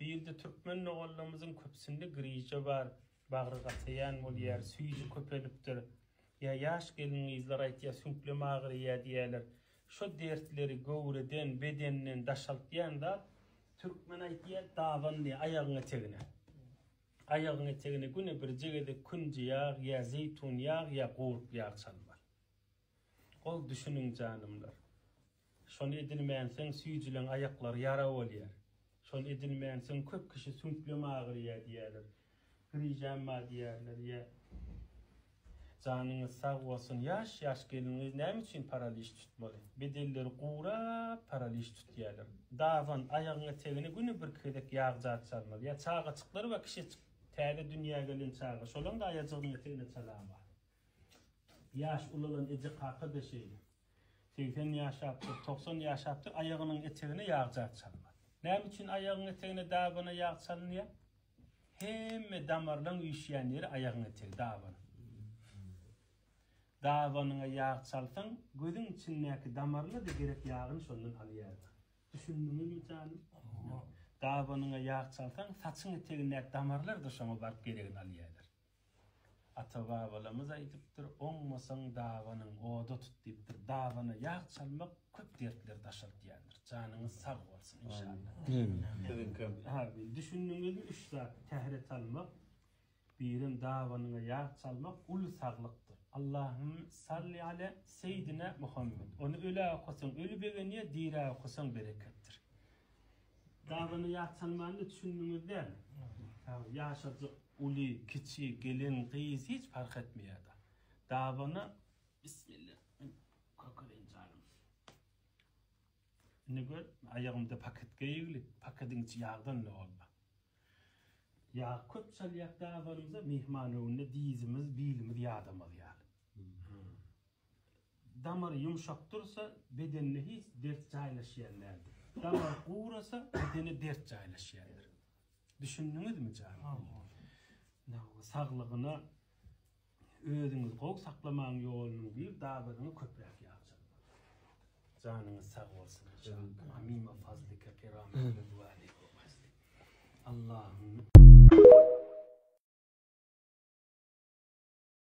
bir de Türkmen oğullarımızın köpsünde grice var. Bağrı qatayan bolýar, süýji köpelipdir. Ya yaş gelinizler aýtýar, sümpleme agyrýar diýerler. Şo dertleri göwreden, bedeninden daşaltýanda Türkmen aýtýar, dawandy aýagyna tegine. Aýagyna tegine güne bir jegede künji ýag, ya zeytun ýag, ya gowrup ýag çalmar. Ol düşünün janymlar. Şonu edilmeýänseň süýjilen aýaklary ýara bolýar. Şonu edilmeýänseň köp kişi sümpleme agyrýar diýerler. Grijama diýerler ýa. Janyňyz sag bolsun, ýaş geliniz näme üçin paraliz tutmaly? Bedelleri gura paraliz tutýarlar. Dawan aýagyna tegine güni bir kedek ýag zat çalmaly. Ya çağa çyklar we kişi täze dünýä gelen çağa. Şolaň da aýagyna tegine çalama. Yaş ulalan ejek haqqy da şey. 80 ýaşapdy, 90 ýaşapdy, aýagynyň etegine ýag zat çalmaly. Näme üçin aýagynyň etegine dawana ýag çalynýar? Hemme damarlaryň üýşýän ýeri aýagyň etegi dawan. Dawanyňa ýag çalsaň, gözüň içindäki damarlar da gerek ýagyny şondan alýar. Düşündiňizmi canım? Dawanyňa ýag çalsaň, saçyň etegindäki damarlar da şoňa baryp geregini alýarlar. Ata-babalarymyz aýdypdyr, oňmasaň dawanyň oda tut diýipdir. Dawana ýag çalmak köp dertler daşaltýardyr. Janyňyz sag bolsun inşallah. Abi, düşündiňizmi 3 zat tähret almak, birim dawanyňa ýag çalmak uly saglykdyr. Allahüm salli ala seyyidina Muhammed. Onu öyle okusan, ölü begeniye dira okusan berekettir. Davanı yatsanmanı düşündüğünüz değil mi? Yaşadık, uli, kiçi, gelin, kıyız hiç fark etmiyor da. Davanı, bismillah, kokarayın canım. Ne gör, ayağımda paket geyigli, paketin içi yağdan ne olma. Ya köp çalyak davanımıza mihman önüne dizimiz, bilimiz yağdamalı yani. Damar yumuşak dursa bedenine hiç dert caylaşıyanlardır. Damar uğrasa bedene dert caylaşıyanlar. Düşündünüz mü canım? Sağlığına özünüz qoq saklaman yolunun bir davarını köprek yapacak. Canınız sağ olsun.